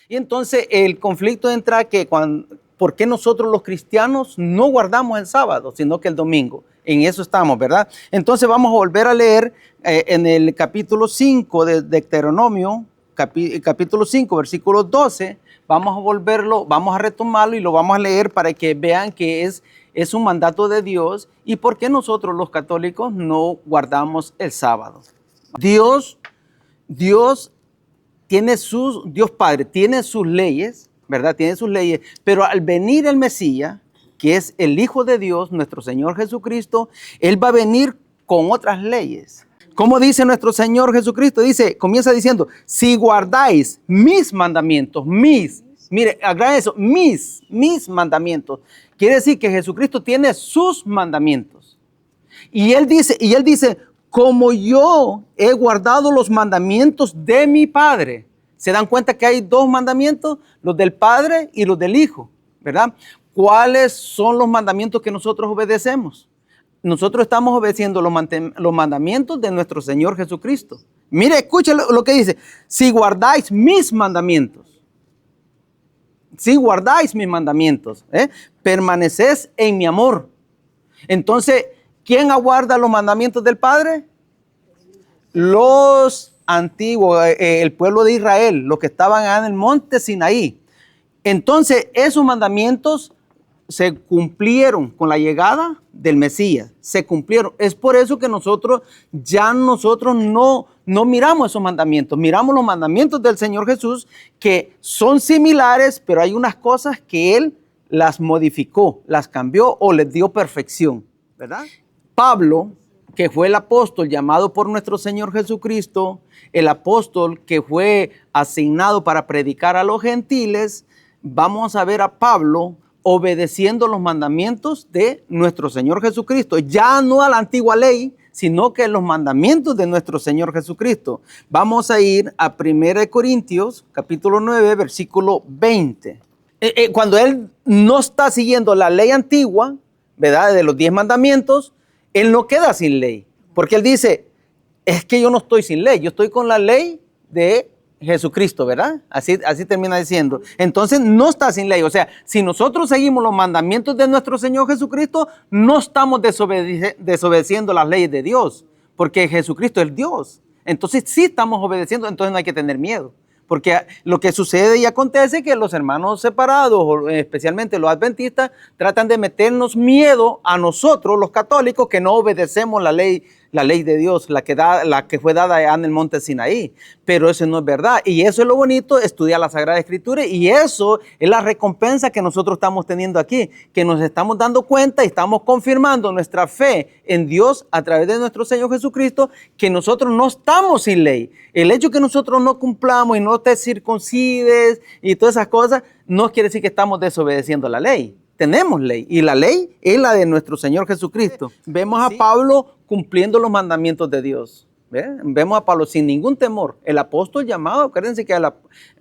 Y entonces el conflicto entra que ¿por qué nosotros los cristianos no guardamos el sábado, sino que el domingo? En eso estamos, ¿verdad? Entonces vamos a volver a leer en el capítulo 5 de Deuteronomio, capítulo 5, versículo 12. Vamos a retomarlo y lo vamos a leer para que vean que es un mandato de Dios y por qué nosotros los católicos no guardamos el sábado. Dios Padre tiene sus leyes, ¿verdad? Tiene sus leyes, pero al venir el Mesías, que es el Hijo de Dios, nuestro Señor Jesucristo, Él va a venir con otras leyes. Como dice nuestro Señor Jesucristo, comienza diciendo, si guardáis mis mandamientos, mire, agrade eso, mis mandamientos. Quiere decir que Jesucristo tiene sus mandamientos. Y él dice, como yo he guardado los mandamientos de mi Padre. ¿Se dan cuenta que hay dos mandamientos? Los del Padre y los del Hijo, ¿verdad? ¿Cuáles son los mandamientos que nosotros obedecemos? Nosotros estamos obedeciendo los mandamientos de nuestro Señor Jesucristo. Mire, escuche lo que dice. Si guardáis mis mandamientos, permanecéis en mi amor. Entonces, ¿quién aguarda los mandamientos del Padre? Los antiguos, el pueblo de Israel, los que estaban en el monte Sinaí. Entonces, esos mandamientos se cumplieron con la llegada del Mesías. Se cumplieron. Es por eso que nosotros no miramos esos mandamientos. Miramos los mandamientos del Señor Jesús que son similares, pero hay unas cosas que Él las modificó, las cambió o les dio perfección, ¿verdad? Pablo, que fue el apóstol llamado por nuestro Señor Jesucristo, el apóstol que fue asignado para predicar a los gentiles, vamos a ver a Pablo obedeciendo los mandamientos de nuestro Señor Jesucristo, ya no a la antigua ley, sino que los mandamientos de nuestro Señor Jesucristo. Vamos a ir a 1 Corintios, capítulo 9, versículo 20. Cuando él no está siguiendo la ley antigua, ¿verdad?, de los 10 mandamientos, él no queda sin ley, porque él dice, es que yo no estoy sin ley, yo estoy con la ley de Jesucristo, ¿verdad? Así termina diciendo. Entonces no está sin ley. O sea, si nosotros seguimos los mandamientos de nuestro Señor Jesucristo, no estamos desobedeciendo las leyes de Dios, porque Jesucristo es Dios. Entonces sí estamos obedeciendo, entonces no hay que tener miedo. Porque lo que sucede y acontece es que los hermanos separados, especialmente los adventistas, tratan de meternos miedo a nosotros, los católicos, que no obedecemos la ley de Dios, la que fue dada en el monte Sinaí. Pero eso no es verdad. Y eso es lo bonito, estudiar la Sagrada Escritura. Y eso es la recompensa que nosotros estamos teniendo aquí, que nos estamos dando cuenta y estamos confirmando nuestra fe en Dios a través de nuestro Señor Jesucristo, que nosotros no estamos sin ley. El hecho que nosotros no cumplamos y no te circuncides y todas esas cosas, no quiere decir que estamos desobedeciendo la ley. Tenemos ley y la ley es la de nuestro Señor Jesucristo. Vemos a Pablo cumpliendo los mandamientos de Dios. Vemos a Pablo sin ningún temor. El apóstol llamado, acuérdense que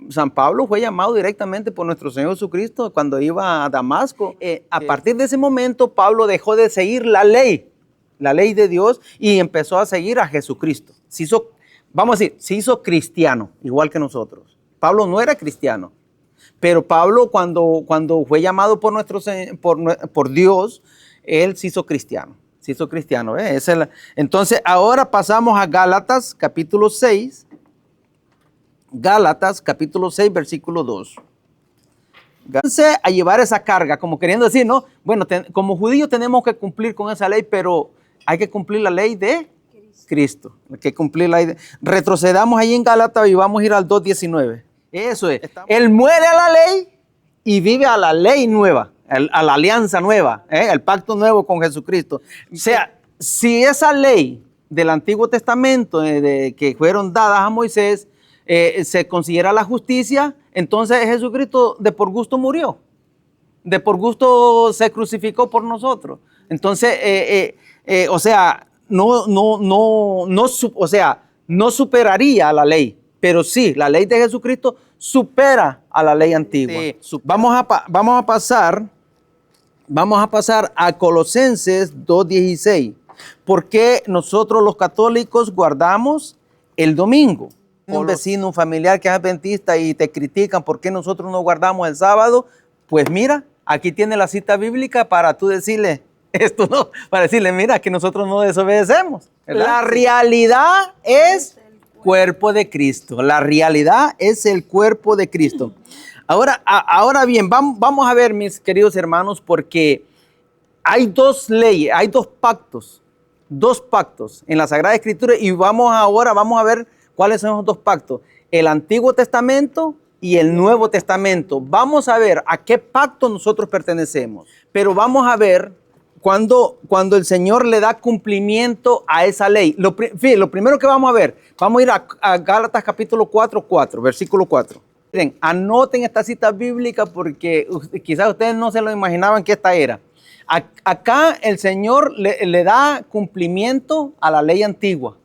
San Pablo fue llamado directamente por nuestro Señor Jesucristo cuando iba a Damasco. A partir de ese momento Pablo dejó de seguir la ley de Dios y empezó a seguir a Jesucristo. Se hizo cristiano, igual que nosotros. Pablo no era cristiano. Pero Pablo, cuando fue llamado por Dios, él se hizo cristiano. Entonces, ahora pasamos a Gálatas, capítulo 6. Gálatas, capítulo 6, versículo 2. Entonces, a llevar esa carga, como queriendo decir, ¿no? Bueno, como judíos tenemos que cumplir con esa ley, pero hay que cumplir la ley de Cristo. Hay que cumplir la ley. Retrocedamos ahí en Gálatas y vamos a ir al 2:19. Eso es. Él muere a la ley y vive a la ley nueva, a la alianza nueva, el pacto nuevo con Jesucristo. O sea, si esa ley del Antiguo Testamento que fueron dadas a Moisés se considera la justicia, entonces Jesucristo de por gusto murió. De por gusto se crucificó por nosotros. Entonces, no superaría la ley. Pero sí, la ley de Jesucristo supera a la ley antigua. Sí, vamos a pasar a Colosenses 2:16. ¿Por qué nosotros los católicos guardamos el domingo? Un vecino, un familiar que es adventista y te critican por qué nosotros no guardamos el sábado, pues mira, aquí tiene la cita bíblica para tú decirle, esto no, para decirle, mira, que nosotros no desobedecemos, ¿verdad? La realidad es cuerpo de Cristo. La realidad es el cuerpo de Cristo. Ahora bien, vamos a ver, mis queridos hermanos, porque hay dos leyes, hay dos pactos en la Sagrada Escritura y vamos a ver cuáles son esos dos pactos. El Antiguo Testamento y el Nuevo Testamento. Vamos a ver a qué pacto nosotros pertenecemos, pero vamos a ver cuando el Señor le da cumplimiento a esa ley. Lo primero que vamos a ver, vamos a ir a Gálatas capítulo 4, versículo 4. Miren, anoten esta cita bíblica porque quizás ustedes no se lo imaginaban que esta era. Acá el Señor le da cumplimiento a la ley antigua,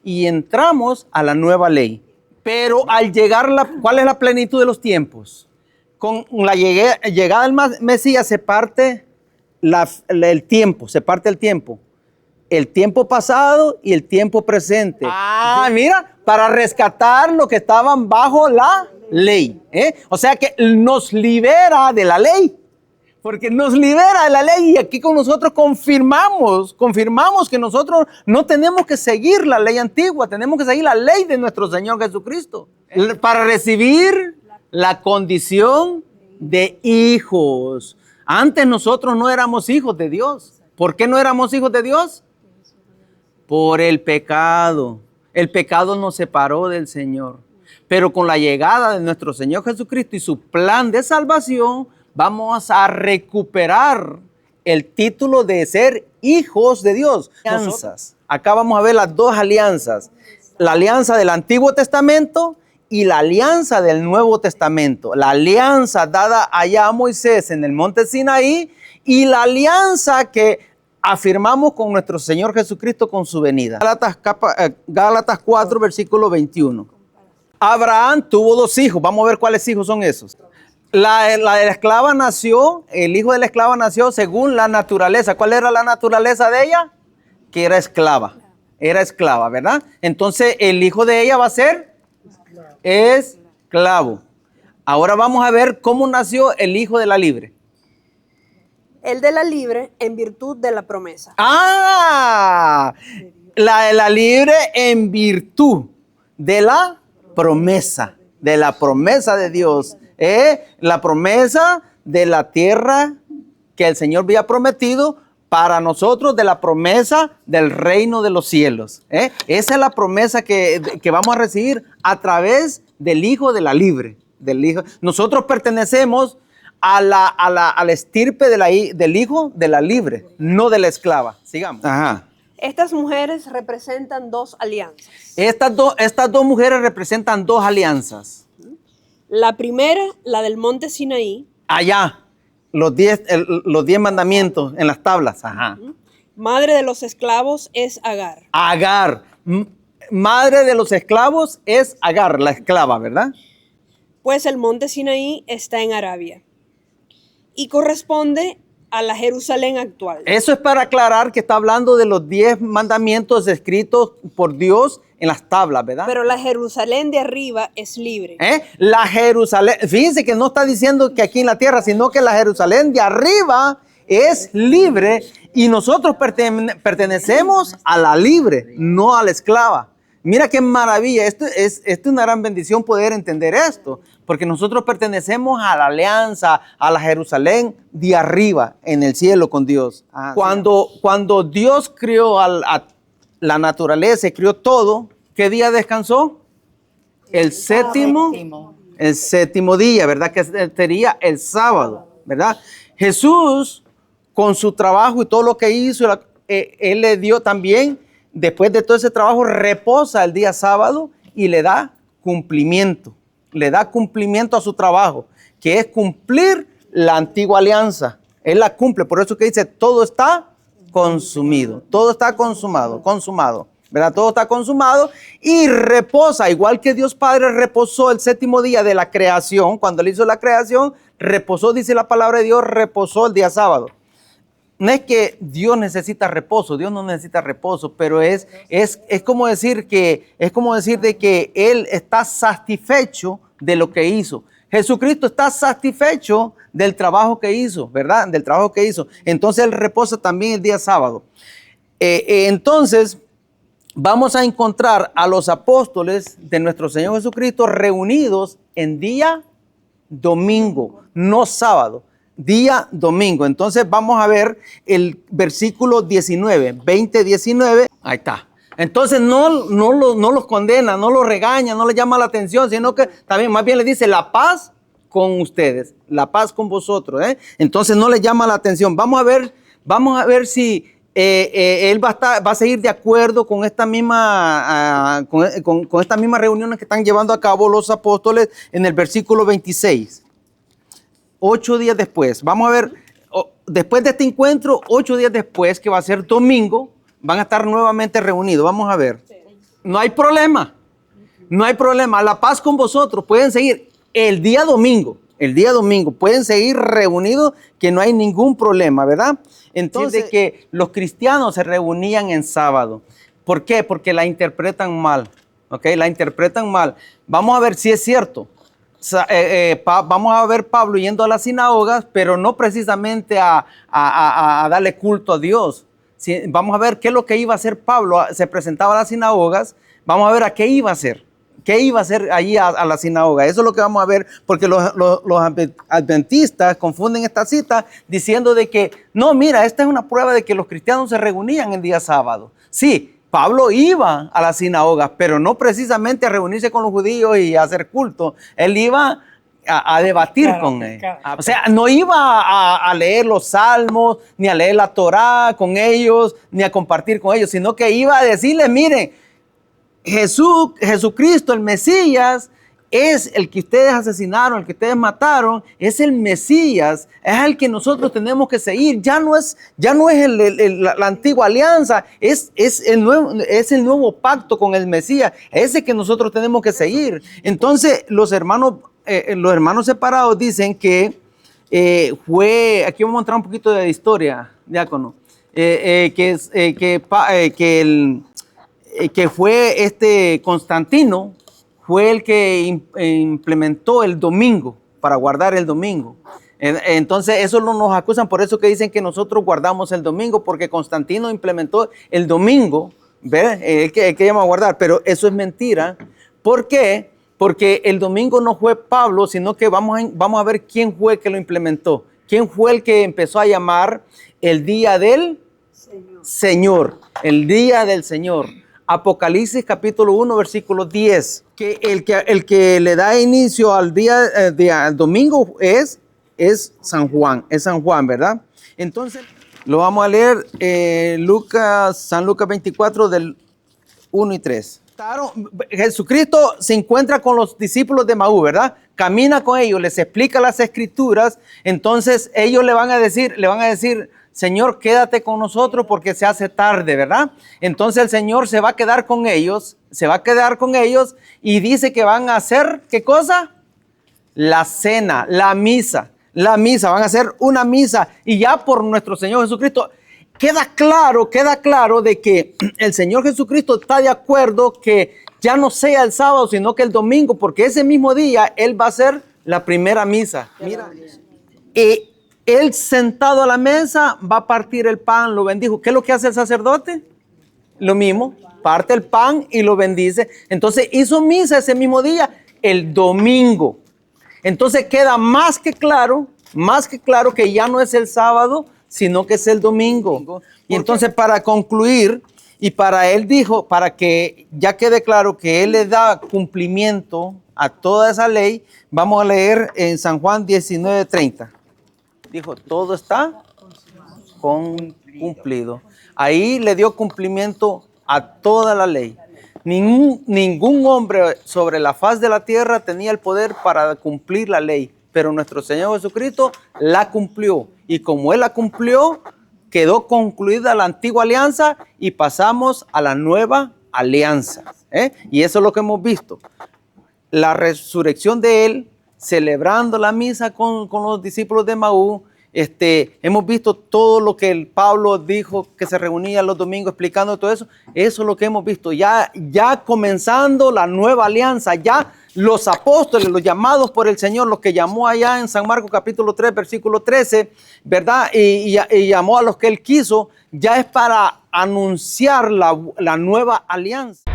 y entramos a la nueva ley. Pero al llegar, ¿cuál es la plenitud de los tiempos? Con la llegada del Mesías se parte el tiempo, el tiempo pasado y el tiempo presente. Mira, para rescatar lo que estaban bajo la ley. O sea que nos libera de la ley. Porque nos libera de la ley y aquí con nosotros confirmamos que nosotros no tenemos que seguir la ley antigua, tenemos que seguir la ley de nuestro Señor Jesucristo para recibir la condición de hijos. Antes nosotros no éramos hijos de Dios. ¿Por qué no éramos hijos de Dios? Por el pecado. El pecado nos separó del Señor. Pero con la llegada de nuestro Señor Jesucristo y su plan de salvación, vamos a recuperar el título de ser hijos de Dios. Alianzas. Acá vamos a ver las dos alianzas. La alianza del Antiguo Testamento y la alianza del Nuevo Testamento. La alianza dada allá a Moisés en el monte Sinaí y la alianza que afirmamos con nuestro Señor Jesucristo con su venida. Gálatas 4, versículo 21. Abraham tuvo 2 hijos. Vamos a ver cuáles hijos son esos. La esclava nació, el hijo de la esclava nació según la naturaleza. ¿Cuál era la naturaleza de ella? Que era esclava, ¿verdad? Entonces el hijo de ella va a ser esclavo. Ahora vamos a ver cómo nació el hijo de la libre. El de la libre en virtud de la promesa. La de la libre en virtud de la promesa de Dios. La promesa de la tierra que el Señor había prometido para nosotros, de la promesa del reino de los cielos. Esa es la promesa que vamos a recibir a través del hijo de la libre. Nosotros pertenecemos a la estirpe del hijo de la libre, no de la esclava. Sigamos. Ajá. Estas mujeres representan 2 alianzas. Estas dos mujeres representan 2 alianzas. La primera, la del monte Sinaí. Allá, los 10 mandamientos en las tablas. Ajá. Madre de los esclavos es Agar. Agar. Madre de los esclavos es Agar, la esclava, ¿verdad? Pues el monte Sinaí está en Arabia y corresponde a la Jerusalén actual. Eso es para aclarar que está hablando de los 10 mandamientos escritos por Dios en las tablas, ¿verdad? Pero la Jerusalén de arriba es libre. La Jerusalén, fíjense que no está diciendo que aquí en la tierra, sino que la Jerusalén de arriba es libre y nosotros pertenecemos a la libre, no a la esclava. Mira qué maravilla, esto es una gran bendición poder entender esto, porque nosotros pertenecemos a la alianza, a la Jerusalén de arriba, en el cielo con Dios. Cuando Dios creó a la naturaleza y creó todo, ¿qué día descansó? El séptimo día, ¿verdad? Que sería el sábado, ¿verdad? Jesús, con su trabajo y todo lo que hizo, Él le dio también, después de todo ese trabajo, reposa el día sábado y le da cumplimiento a su trabajo, que es cumplir la antigua alianza. Él la cumple, por eso que dice, todo está consumido, todo está consumado, ¿verdad? Todo está consumado y reposa, igual que Dios Padre reposó el 7º día de la creación, cuando Él hizo la creación, reposó, dice la palabra de Dios, reposó el día sábado. no es que Dios necesita reposo, Dios no necesita reposo, pero es como decir de que Él está satisfecho de lo que hizo. Jesucristo está satisfecho del trabajo que hizo, ¿verdad? Del trabajo que hizo. Entonces Él reposa también el día sábado. Entonces vamos a encontrar a los apóstoles de nuestro Señor Jesucristo reunidos en día domingo, no sábado. Día domingo. Entonces vamos a ver el versículo 19, 19. Ahí está. Entonces no los condena, no los regaña, no les llama la atención, sino que también más bien le dice la paz con ustedes, la paz con vosotros. Entonces no les llama la atención. Vamos a ver si él va a seguir de acuerdo con esta misma, con estas mismas reuniones que están llevando a cabo los apóstoles en el versículo 26. 8 días después, vamos a ver, después de este encuentro, 8 días después, que va a ser domingo, van a estar nuevamente reunidos. Vamos a ver. No hay problema, no hay problema. La paz con vosotros. Pueden seguir el día domingo, pueden seguir reunidos, que no hay ningún problema, ¿verdad? Entonces, que los cristianos se reunían en sábado. ¿Por qué? Porque la interpretan mal, ¿ok? La interpretan mal. Vamos a ver si es cierto. Vamos a ver Pablo yendo a las sinagogas, pero no precisamente a darle culto a Dios. Vamos a ver qué es lo que iba a hacer Pablo. Se presentaba a las sinagogas. Vamos a ver a qué iba a hacer. ¿Qué iba a hacer allí a la sinagoga? Eso es lo que vamos a ver, porque los adventistas confunden esta cita diciendo de que, no, mira, esta es una prueba de que los cristianos se reunían el día sábado. Sí, Pablo iba a las sinagogas, pero no precisamente a reunirse con los judíos y a hacer culto. Él iba a debatir con ellos. O sea, no iba a leer los salmos, ni a leer la Torá con ellos, ni a compartir con ellos, sino que iba a decirles, miren, Jesucristo, el Mesías, es el que ustedes asesinaron, el que ustedes mataron, es el Mesías, es el que nosotros tenemos que seguir. Ya no es la antigua alianza, es el nuevo pacto con el Mesías, ese que nosotros tenemos que seguir. Entonces los hermanos separados dicen que aquí vamos a entrar un poquito de historia, diácono, que fue Constantino, fue el que implementó el domingo, para guardar el domingo. Entonces eso no nos acusan, por eso que dicen que nosotros guardamos el domingo, porque Constantino implementó el domingo, ¿ves? El que llama a guardar, pero eso es mentira. ¿Por qué? Porque el domingo no fue Pablo, sino que vamos a ver quién fue el que lo implementó. ¿Quién fue el que empezó a llamar el día del Señor? El día del Señor. Apocalipsis capítulo 1, versículo 10. Que el que le da inicio al día al domingo es San Juan. Es San Juan, ¿verdad? Entonces, lo vamos a leer San Lucas 24 del 1 y 3. Jesucristo se encuentra con los discípulos de Maús, ¿verdad? Camina con ellos, les explica las escrituras. Entonces ellos le van a decir, Señor, quédate con nosotros porque se hace tarde, ¿verdad? Entonces el Señor se va a quedar con ellos, y dice que van a hacer, ¿qué cosa? La cena, la misa, van a hacer una misa, y ya por nuestro Señor Jesucristo queda claro de que el Señor Jesucristo está de acuerdo que ya no sea el sábado, sino que el domingo, porque ese mismo día Él va a hacer la primera misa. Mira, Él sentado a la mesa va a partir el pan, lo bendijo. ¿Qué es lo que hace el sacerdote? Lo mismo, parte el pan y lo bendice. Entonces hizo misa ese mismo día, el domingo. Entonces queda más que claro que ya no es el sábado, sino que es el domingo. Y entonces, para concluir, y para que ya quede claro que Él le da cumplimiento a toda esa ley, vamos a leer en San Juan 19:30. Dijo, todo está cumplido. Ahí le dio cumplimiento a toda la ley. Ningún hombre sobre la faz de la tierra tenía el poder para cumplir la ley, pero nuestro Señor Jesucristo la cumplió. Y como Él la cumplió, quedó concluida la antigua alianza y pasamos a la nueva alianza. Y eso es lo que hemos visto. La resurrección de Él, celebrando la misa con los discípulos de Maús, hemos visto todo lo que el Pablo dijo, que se reunía los domingos explicando todo eso. Eso es lo que hemos visto. Ya comenzando la nueva alianza, ya los apóstoles, los llamados por el Señor, los que llamó allá en San Marcos capítulo 3, versículo 13, ¿verdad? Y llamó a los que Él quiso, ya es para anunciar la nueva alianza.